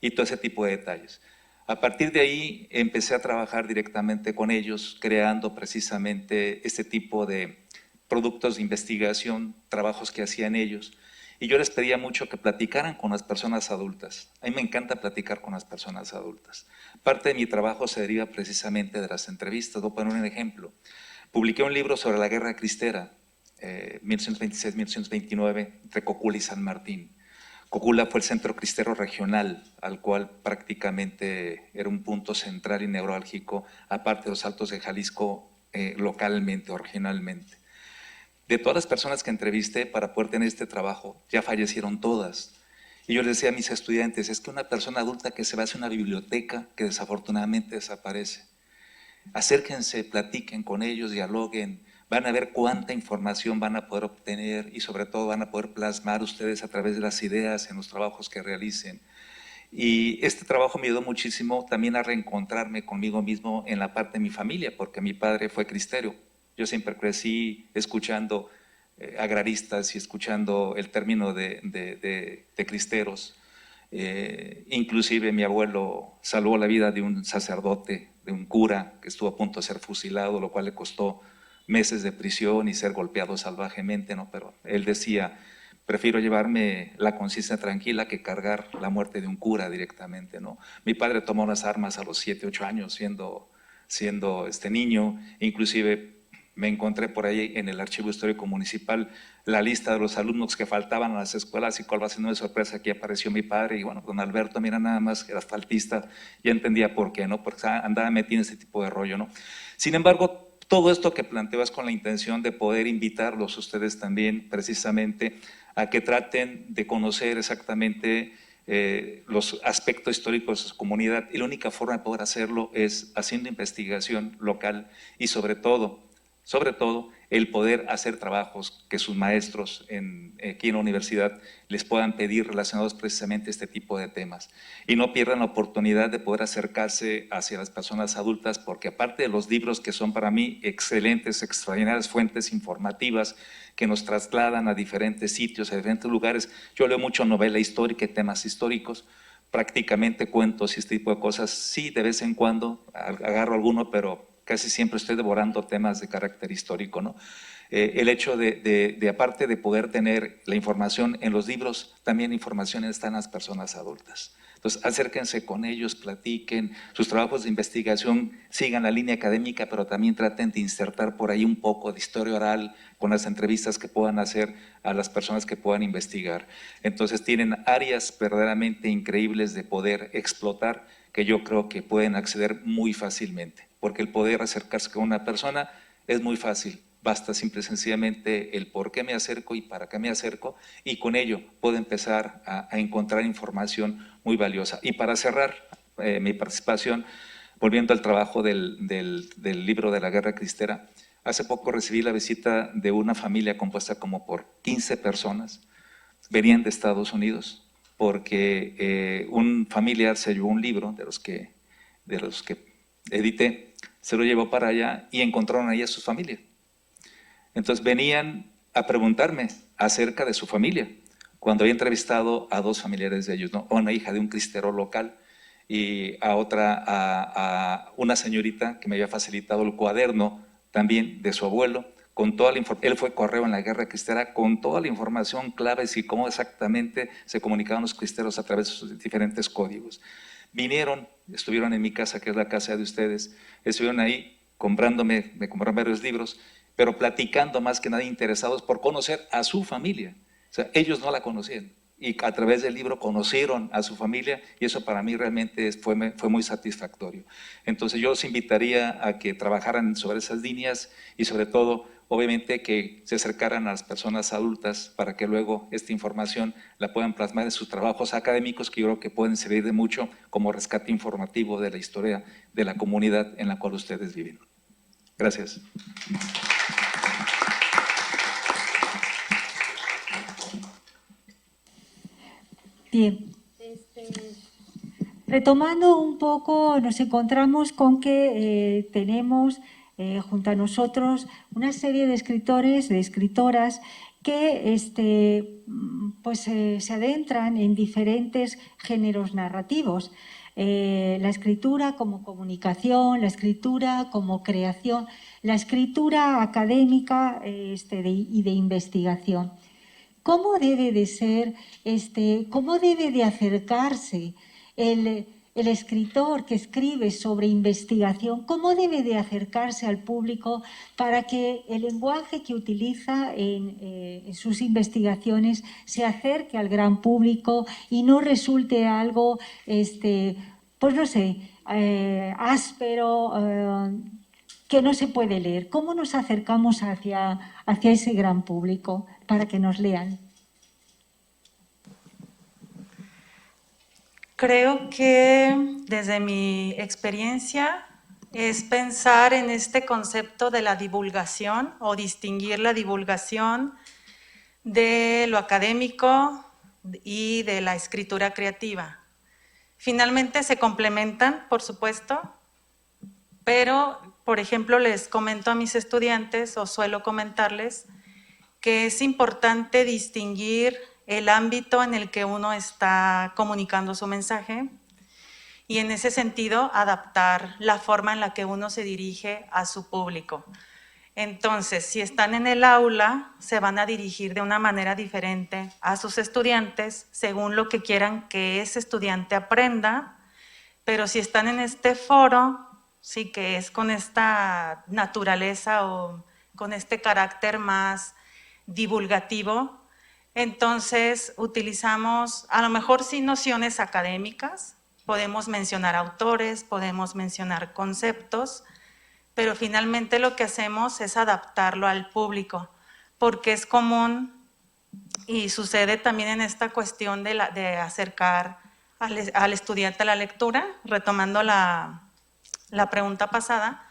y todo ese tipo de detalles. A partir de ahí empecé a trabajar directamente con ellos, creando precisamente este tipo de productos de investigación, trabajos que hacían ellos. Y yo les pedía mucho que platicaran con las personas adultas. A mí me encanta platicar con las personas adultas. Parte de mi trabajo se deriva precisamente de las entrevistas. Voy a poner un ejemplo. Publiqué un libro sobre la Guerra Cristera, 1926-1929, entre Cocula y San Martín. Cocula fue el centro cristero regional, al cual prácticamente era un punto central y neurálgico, aparte de los Altos de Jalisco, localmente, originalmente. De todas las personas que entrevisté para poder tener este trabajo, ya fallecieron todas. Y yo les decía a mis estudiantes, es que una persona adulta que se va hacia una biblioteca que desafortunadamente desaparece. Acérquense, platiquen con ellos, dialoguen, van a ver cuánta información van a poder obtener y sobre todo van a poder plasmar ustedes a través de las ideas en los trabajos que realicen. Y este trabajo me ayudó muchísimo también a reencontrarme conmigo mismo en la parte de mi familia, porque mi padre fue cristero. Yo siempre crecí escuchando agraristas y escuchando el término de cristeros. Inclusive mi abuelo salvó la vida de un sacerdote, de un cura que estuvo a punto de ser fusilado, lo cual le costó meses de prisión y ser golpeado salvajemente, ¿no? Pero él decía, prefiero llevarme la conciencia tranquila que cargar la muerte de un cura directamente, ¿no? Mi padre tomó las armas a los 7, 8 años siendo niño, inclusive me encontré por ahí en el Archivo Histórico Municipal la lista de los alumnos que faltaban a las escuelas y cuál va siendo de sorpresa, aquí apareció mi padre y bueno, don Alberto, mira nada más, era asfaltista, ya entendía por qué, ¿no? Porque andaba metido en ese tipo de rollo, ¿no? Sin embargo, todo esto que planteo es con la intención de poder invitarlos ustedes también precisamente a que traten de conocer exactamente los aspectos históricos de su comunidad y la única forma de poder hacerlo es haciendo investigación local y sobre todo el poder hacer trabajos que sus maestros aquí en la universidad les puedan pedir relacionados precisamente a este tipo de temas. Y no pierdan la oportunidad de poder acercarse hacia las personas adultas, porque aparte de los libros que son para mí excelentes, extraordinarias fuentes informativas que nos trasladan a diferentes sitios, a diferentes lugares, yo leo mucho novela histórica y temas históricos, prácticamente cuentos y este tipo de cosas. Sí, de vez en cuando agarro alguno, pero casi siempre estoy devorando temas de carácter histórico, ¿no? El hecho de aparte de poder tener la información en los libros, también información está en las personas adultas. Entonces, acérquense con ellos, platiquen, sus trabajos de investigación sigan la línea académica, pero también traten de insertar por ahí un poco de historia oral con las entrevistas que puedan hacer a las personas que puedan investigar. Entonces, tienen áreas verdaderamente increíbles de poder explotar que yo creo que pueden acceder muy fácilmente, porque el poder acercarse con una persona es muy fácil. Basta simple y sencillamente el por qué me acerco y para qué me acerco, y con ello puedo empezar a encontrar información muy valiosa. Y para cerrar mi participación, volviendo al trabajo del libro de la Guerra Cristera, hace poco recibí la visita de una familia compuesta como por 15 personas, venían de Estados Unidos, porque un familiar se llevó un libro de los que edité, se lo llevó para allá y encontraron ahí a su familia. Entonces venían a preguntarme acerca de su familia, cuando había entrevistado a 2 familiares de ellos, ¿no? A una hija de un cristero local y a una señorita que me había facilitado el cuaderno también de su abuelo, con toda la información. Él fue correo en la Guerra Cristera con toda la información clave y cómo exactamente se comunicaban los cristeros a través de sus diferentes códigos. Vinieron, estuvieron en mi casa, que es la casa de ustedes, estuvieron ahí me compraron varios libros, pero platicando más que nada interesados por conocer a su familia. O sea, ellos no la conocían y a través del libro conocieron a su familia y eso para mí realmente fue muy satisfactorio. Entonces yo los invitaría a que trabajaran sobre esas líneas y sobre todo, obviamente, que se acercaran a las personas adultas para que luego esta información la puedan plasmar en sus trabajos académicos, que yo creo que pueden servir de mucho como rescate informativo de la historia de la comunidad en la cual ustedes viven. Gracias. Bien. Retomando un poco, nos encontramos con que tenemos junto a nosotros una serie de escritores, de escritoras que se adentran en diferentes géneros narrativos. La escritura como comunicación, la escritura como creación, la escritura académica y de investigación. ¿Cómo debe de ser, cómo debe de acercarse el escritor que escribe sobre investigación? ¿Cómo debe de acercarse al público para que el lenguaje que utiliza en sus investigaciones se acerque al gran público y no resulte algo, pues no sé, áspero, que no se puede leer? ¿Cómo nos acercamos hacia ese gran público para que nos lean? Creo que desde mi experiencia es pensar en este concepto de la divulgación o distinguir la divulgación de lo académico y de la escritura creativa. Finalmente se complementan, por supuesto, pero, por ejemplo, les comento a mis estudiantes o suelo comentarles que es importante distinguir el ámbito en el que uno está comunicando su mensaje y en ese sentido adaptar la forma en la que uno se dirige a su público. Entonces, si están en el aula, se van a dirigir de una manera diferente a sus estudiantes según lo que quieran que ese estudiante aprenda, pero si están en este foro, sí que es con esta naturaleza o con este carácter más divulgativo, entonces utilizamos a lo mejor sí nociones académicas, podemos mencionar autores, podemos mencionar conceptos, pero finalmente lo que hacemos es adaptarlo al público, porque es común y sucede también en esta cuestión de acercar al estudiante a la lectura, retomando la pregunta pasada,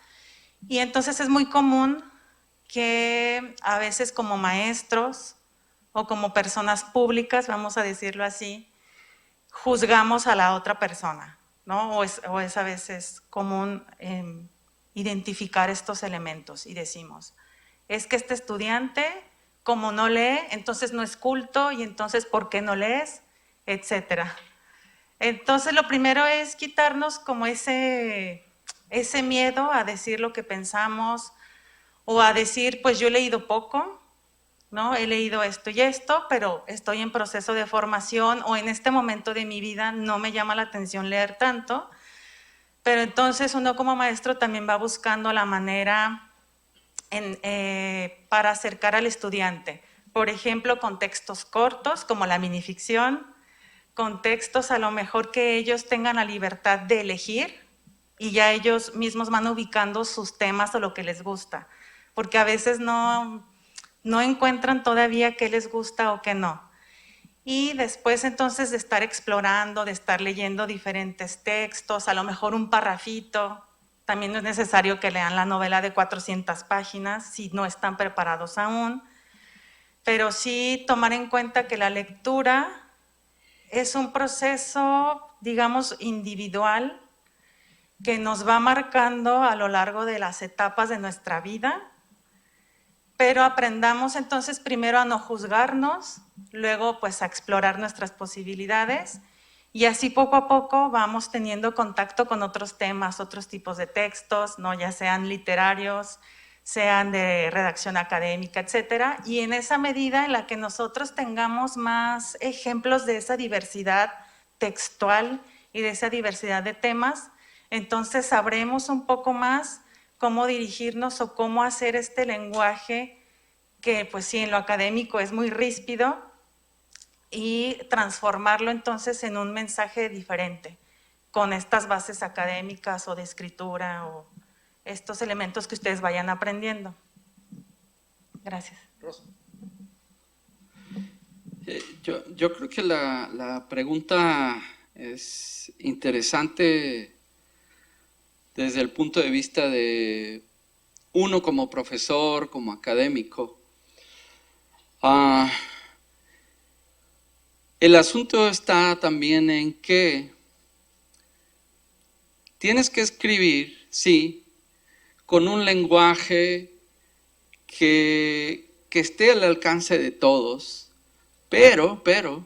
y entonces es muy común que a veces como maestros o como personas públicas, vamos a decirlo así, juzgamos a la otra persona, ¿no? O es a veces común identificar estos elementos y decimos, es que este estudiante, como no lee, entonces no es culto y entonces ¿por qué no lees? Etcétera. Entonces lo primero es quitarnos como ese miedo a decir lo que pensamos o a decir, pues yo he leído poco, ¿no? He leído esto y esto, pero estoy en proceso de formación o en este momento de mi vida no me llama la atención leer tanto, pero entonces uno como maestro también va buscando la manera para acercar al estudiante. Por ejemplo, con textos cortos como la minificción, con textos a lo mejor que ellos tengan la libertad de elegir y ya ellos mismos van ubicando sus temas o lo que les gusta, porque a veces no encuentran todavía qué les gusta o qué no. Y después entonces de estar explorando, de estar leyendo diferentes textos, a lo mejor un parrafito, también no es necesario que lean la novela de 400 páginas si no están preparados aún, pero sí tomar en cuenta que la lectura es un proceso, digamos, individual que nos va marcando a lo largo de las etapas de nuestra vida, pero aprendamos entonces primero a no juzgarnos, luego pues a explorar nuestras posibilidades y así poco a poco vamos teniendo contacto con otros temas, otros tipos de textos, ¿no? Ya sean literarios, sean de redacción académica, etcétera, y en esa medida en la que nosotros tengamos más ejemplos de esa diversidad textual y de esa diversidad de temas, entonces sabremos un poco más cómo dirigirnos o cómo hacer este lenguaje que, pues sí, en lo académico es muy ríspido, y transformarlo entonces en un mensaje diferente, con estas bases académicas o de escritura o estos elementos que ustedes vayan aprendiendo. Gracias. Yo creo que la pregunta es interesante desde el punto de vista de uno como profesor, como académico. El asunto está también en que tienes que escribir, sí, con un lenguaje que esté al alcance de todos, pero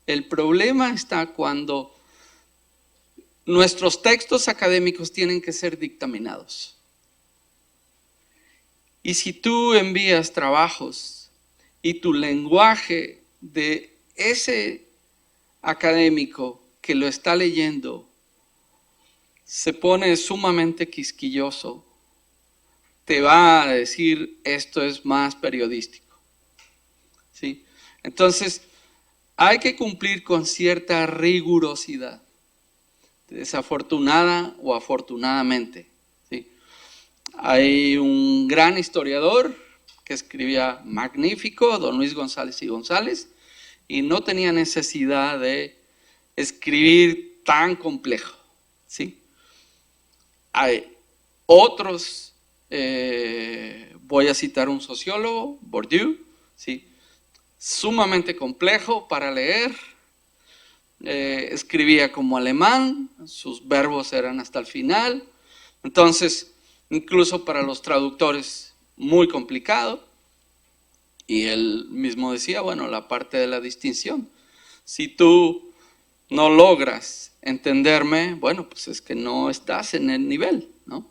el problema está cuando nuestros textos académicos tienen que ser dictaminados. Y si tú envías trabajos y tu lenguaje de ese académico que lo está leyendo se pone sumamente quisquilloso, te va a decir esto es más periodístico, ¿sí? Entonces, hay que cumplir con cierta rigurosidad, desafortunada o afortunadamente, ¿sí? Hay un gran historiador que escribía magnífico, don Luis González y González, y no tenía necesidad de escribir tan complejo, ¿sí? Hay otros, voy a citar un sociólogo, Bourdieu, ¿sí? Sumamente complejo para leer, escribía como alemán, sus verbos eran hasta el final, entonces incluso para los traductores muy complicado, y él mismo decía, bueno, la parte de la distinción, si tú no logras entenderme, bueno, pues es que no estás en el nivel, ¿no?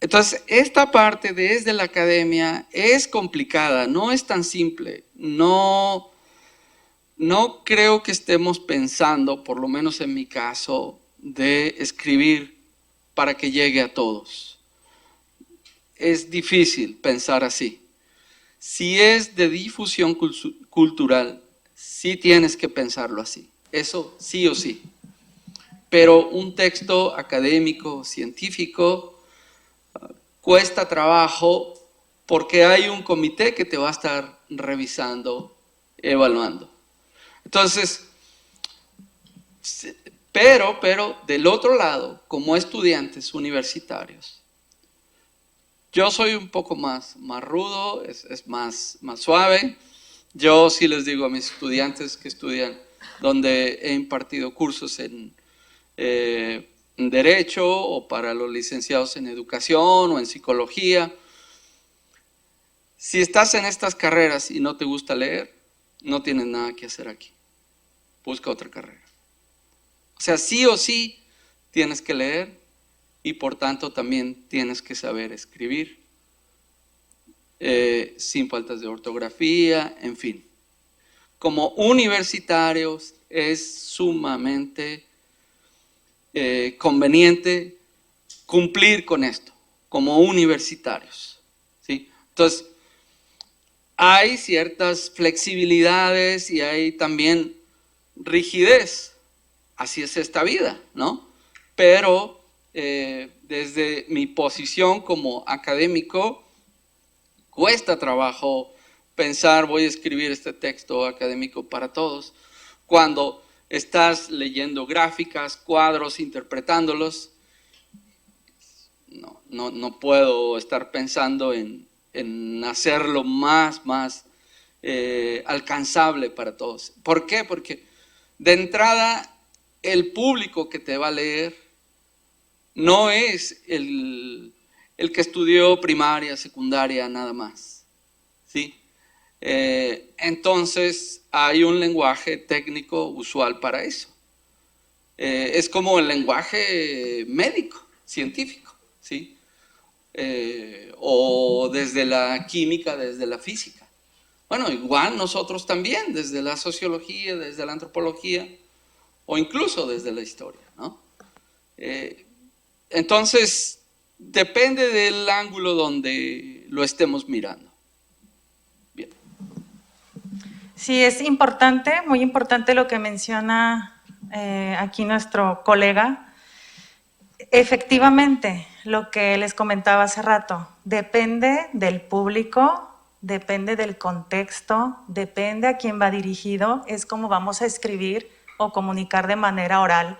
Entonces, esta parte desde la academia es complicada, no es tan simple, no creo que estemos pensando, por lo menos en mi caso, de escribir para que llegue a todos. Es difícil pensar así. Si es de difusión cultural, sí tienes que pensarlo así, eso sí o sí. Pero un texto académico, científico, cuesta trabajo porque hay un comité que te va a estar revisando, evaluando. Entonces, pero del otro lado, como estudiantes universitarios, yo soy un poco más rudo, es más suave. Yo sí les digo a mis estudiantes que estudian, donde he impartido cursos en Derecho o para los licenciados en Educación o en Psicología, si estás en estas carreras y no te gusta leer, no tienes nada que hacer aquí. Busca otra carrera. O sea, sí o sí tienes que leer y por tanto también tienes que saber escribir, sin faltas de ortografía, en fin. Como universitarios es sumamente conveniente cumplir con esto, como universitarios, ¿sí? Entonces, hay ciertas flexibilidades y hay también rigidez, así es esta vida, ¿no? Pero desde mi posición como académico, cuesta trabajo pensar, voy a escribir este texto académico para todos, cuando estás leyendo gráficas, cuadros, interpretándolos. No puedo estar pensando en hacerlo más alcanzable para todos. ¿Por qué? Porque de entrada el público que te va a leer no es el que estudió primaria, secundaria, nada más, ¿sí? Entonces hay un lenguaje técnico usual para eso. Es como el lenguaje médico, científico, ¿sí? O desde la química, desde la física. Bueno, igual nosotros también, desde la sociología, desde la antropología, o incluso desde la historia, ¿no? Entonces, depende del ángulo donde lo estemos mirando. Bien. Sí, es importante, muy importante lo que menciona aquí nuestro colega. Efectivamente, lo que les comentaba hace rato, depende del público, depende del contexto, depende a quién va dirigido, es como vamos a escribir o comunicar de manera oral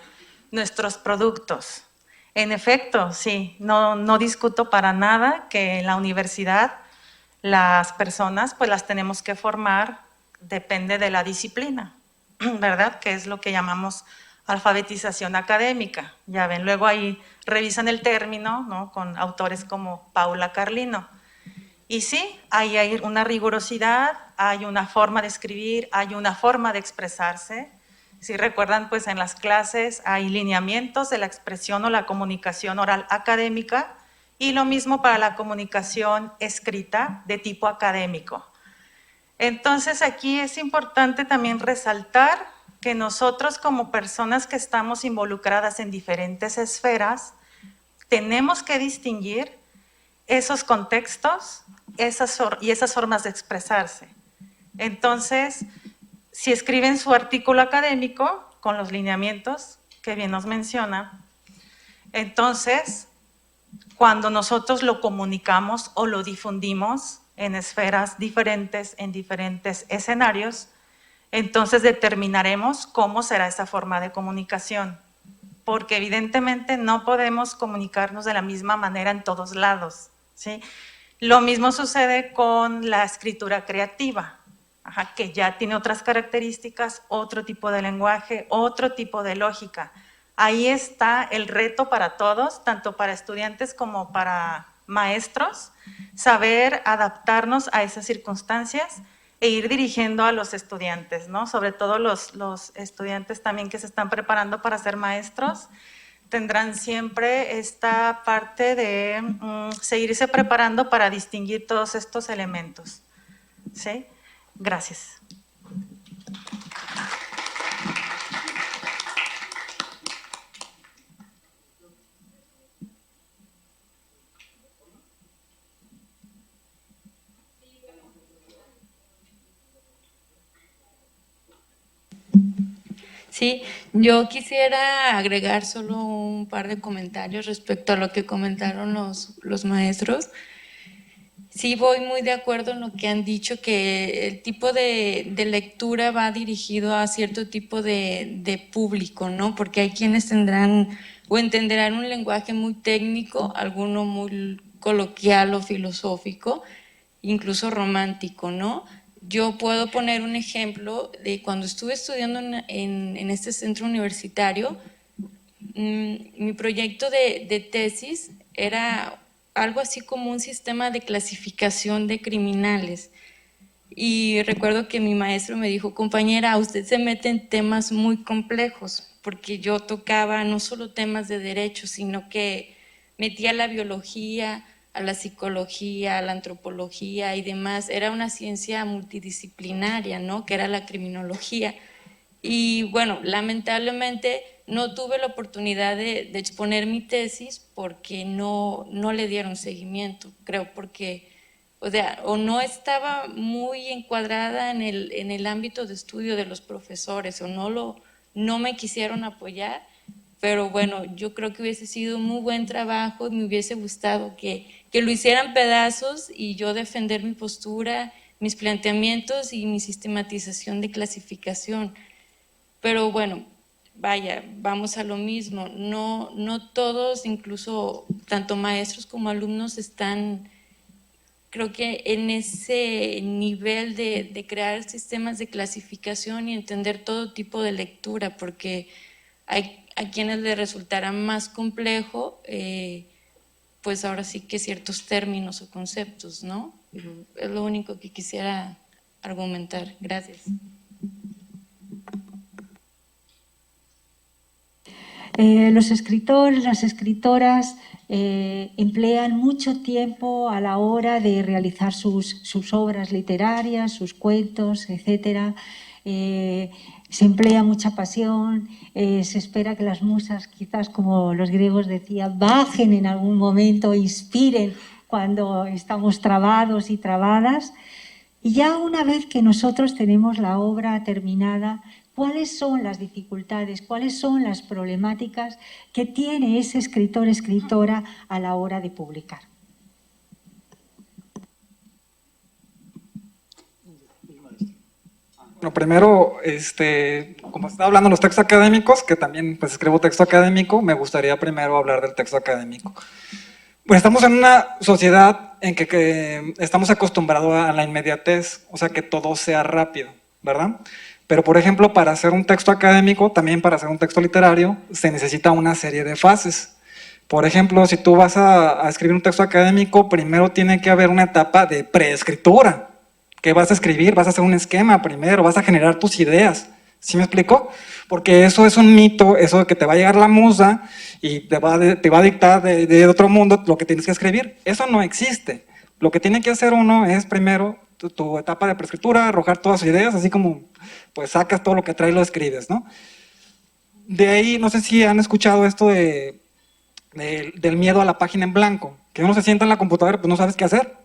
nuestros productos. En efecto, sí, no discuto para nada que en la universidad las personas pues las tenemos que formar, depende de la disciplina, ¿verdad? Que es lo que llamamos alfabetización académica. Ya ven, luego ahí revisan el término, ¿no? Con autores como Paula Carlino. Y sí, ahí hay una rigurosidad, hay una forma de escribir, hay una forma de expresarse. Si recuerdan, pues en las clases hay lineamientos de la expresión o la comunicación oral académica y lo mismo para la comunicación escrita de tipo académico. Entonces aquí es importante también resaltar que nosotros como personas que estamos involucradas en diferentes esferas, tenemos que distinguir esos contextos y esas formas de expresarse. Entonces, si escriben su artículo académico con los lineamientos que bien nos menciona, entonces, cuando nosotros lo comunicamos o lo difundimos en esferas diferentes, en diferentes escenarios, entonces determinaremos cómo será esa forma de comunicación, porque evidentemente no podemos comunicarnos de la misma manera en todos lados, ¿sí? Lo mismo sucede con la escritura creativa, que ya tiene otras características, otro tipo de lenguaje, otro tipo de lógica. Ahí está el reto para todos, tanto para estudiantes como para maestros, saber adaptarnos a esas circunstancias e ir dirigiendo a los estudiantes, ¿no? Sobre todo los estudiantes también que se están preparando para ser maestros, tendrán siempre esta parte de seguirse preparando para distinguir todos estos elementos. ¿Sí? Gracias. Sí, yo quisiera agregar solo un par de comentarios respecto a lo que comentaron los maestros. Sí, voy muy de acuerdo en lo que han dicho, que el tipo de lectura va dirigido a cierto tipo de público, ¿no? Porque hay quienes tendrán o entenderán un lenguaje muy técnico, alguno muy coloquial o filosófico, incluso romántico, ¿no? Yo puedo poner un ejemplo de cuando estuve estudiando en este centro universitario, mi proyecto de tesis era algo así como un sistema de clasificación de criminales. Y recuerdo que mi maestro me dijo, compañera, usted se mete en temas muy complejos, porque yo tocaba no solo temas de derecho, sino que metía la biología, a la psicología, a la antropología y demás. Era una ciencia multidisciplinaria, ¿no? Que era la criminología. Y bueno, lamentablemente no tuve la oportunidad de exponer mi tesis porque no le dieron seguimiento, creo, porque o no estaba muy encuadrada en el ámbito de estudio de los profesores o no me quisieron apoyar. Pero bueno, yo creo que hubiese sido un muy buen trabajo y me hubiese gustado que lo hicieran pedazos y yo defender mi postura, mis planteamientos y mi sistematización de clasificación. Pero bueno, vaya, vamos a lo mismo. No todos, incluso tanto maestros como alumnos, están, creo que en ese nivel de crear sistemas de clasificación y entender todo tipo de lectura, porque hay a quienes les resultará más complejo, pues ahora sí que ciertos términos o conceptos, ¿no? Es lo único que quisiera argumentar. Gracias. Los escritores, las escritoras emplean mucho tiempo a la hora de realizar sus obras literarias, sus cuentos, etcétera. Se emplea mucha pasión, se espera que las musas, quizás como los griegos decían, bajen en algún momento, inspiren cuando estamos trabados y trabadas. Y ya una vez que nosotros tenemos la obra terminada, ¿cuáles son las dificultades, cuáles son las problemáticas que tiene ese escritor, escritora a la hora de publicar? Bueno, primero, como estaba hablando de los textos académicos, que también pues escribo texto académico, me gustaría primero hablar del texto académico. Pues estamos en una sociedad en que estamos acostumbrados a la inmediatez, o sea, que todo sea rápido, ¿verdad? Pero, por ejemplo, para hacer un texto académico, también para hacer un texto literario, se necesita una serie de fases. Por ejemplo, si tú vas a escribir un texto académico, primero tiene que haber una etapa de preescritura. ¿Qué vas a escribir? Vas a hacer un esquema primero, vas a generar tus ideas. ¿Sí me explico? Porque eso es un mito, eso de que te va a llegar la musa y te va a dictar de otro mundo lo que tienes que escribir. Eso no existe. Lo que tiene que hacer uno es primero tu etapa de preescritura, arrojar todas sus ideas, así como pues sacas todo lo que traes y lo escribes, ¿no? De ahí, no sé si han escuchado esto del miedo a la página en blanco, que uno se sienta en la computadora y pues no sabes qué hacer.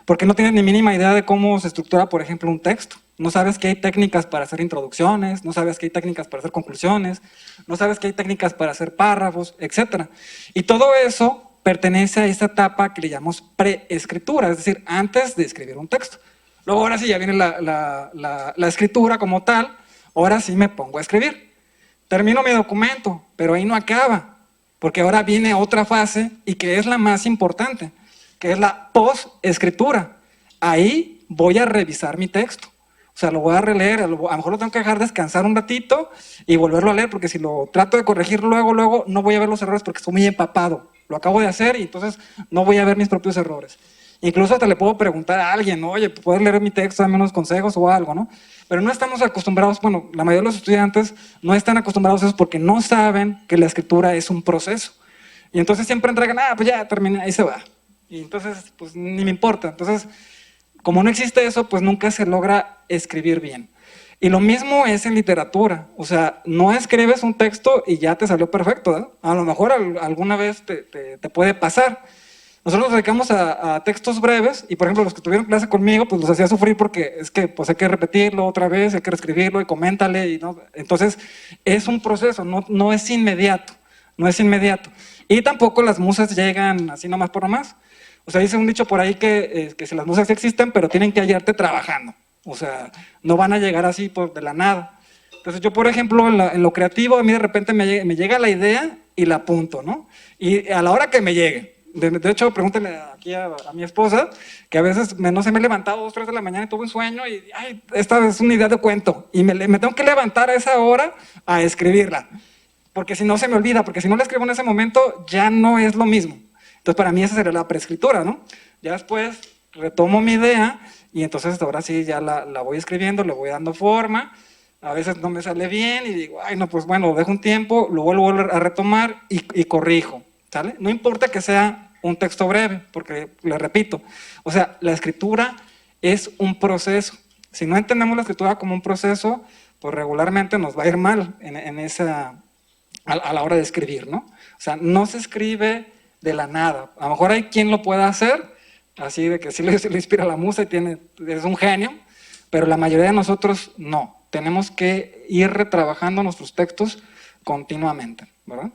Porque no tienes ni mínima idea de cómo se estructura, por ejemplo, un texto. No sabes que hay técnicas para hacer introducciones, no sabes que hay técnicas para hacer conclusiones, no sabes que hay técnicas para hacer párrafos, etc. Y todo eso pertenece a esta etapa que le llamamos preescritura, es decir, antes de escribir un texto. Luego ahora sí ya viene la escritura como tal, ahora sí me pongo a escribir. Termino mi documento, pero ahí no acaba, porque ahora viene otra fase y que es la más importante, que es la post-escritura. Ahí voy a revisar mi texto. O sea, lo voy a releer, a lo mejor lo tengo que dejar descansar un ratito y volverlo a leer, porque si lo trato de corregir luego, no voy a ver los errores porque estoy muy empapado. Lo acabo de hacer y entonces no voy a ver mis propios errores. Incluso hasta le puedo preguntar a alguien, oye, ¿puedes leer mi texto, dame unos consejos o algo, ¿no? Pero no estamos acostumbrados, bueno, la mayoría de los estudiantes no están acostumbrados a eso porque no saben que la escritura es un proceso. Y entonces siempre entregan, pues ya terminé, ahí se va. Y entonces, pues ni me importa. Entonces, como no existe eso, pues nunca se logra escribir bien. Y lo mismo es en literatura. O sea, no escribes un texto y ya te salió perfecto, ¿eh? A lo mejor alguna vez te puede pasar. Nosotros nos dedicamos a textos breves y, por ejemplo, los que tuvieron clase conmigo, pues los hacía sufrir porque es que pues hay que repetirlo otra vez, hay que reescribirlo y coméntale. Y no. Entonces, es un proceso, no es inmediato. No es inmediato. Y tampoco las musas llegan así nomás por nomás. O sea, dice un dicho por ahí que si las musas existen, pero tienen que hallarte trabajando. O sea, no van a llegar así de la nada. Entonces yo, por ejemplo, en lo creativo, a mí de repente me llega la idea y la apunto, ¿no? Y a la hora que me llegue. De hecho, pregúntenle aquí a mi esposa, que a veces no se me he levantado 2, 3 de la mañana y tuve un sueño y, esta es una idea de cuento. Y me tengo que levantar a esa hora a escribirla. Porque si no se me olvida, porque si no la escribo en ese momento, ya no es lo mismo. Entonces, para mí esa sería la preescritura, ¿no? Ya después retomo mi idea y entonces ahora sí ya la voy escribiendo, le voy dando forma. A veces no me sale bien y digo, no, pues bueno, dejo un tiempo, lo vuelvo a retomar y corrijo, ¿sale? No importa que sea un texto breve, porque le repito, o sea, la escritura es un proceso. Si no entendemos la escritura como un proceso, pues regularmente nos va a ir mal a la hora de escribir, ¿no? O sea, no se escribe de la nada. A lo mejor hay quien lo pueda hacer, así de que sí le inspira la musa y es un genio, pero la mayoría de nosotros no. Tenemos que ir retrabajando nuestros textos continuamente, ¿verdad?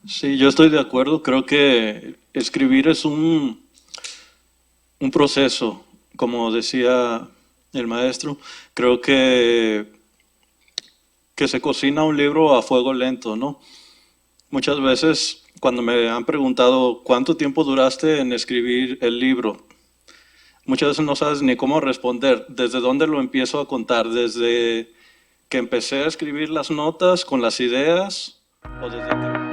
Sí, yo estoy de acuerdo. Creo que escribir es un proceso, como decía el maestro. Creo que se cocina un libro a fuego lento, ¿no? Muchas veces cuando me han preguntado ¿cuánto tiempo duraste en escribir el libro? Muchas veces no sabes ni cómo responder. ¿Desde dónde lo empiezo a contar? ¿Desde que empecé a escribir las notas con las ideas? ¿O desde que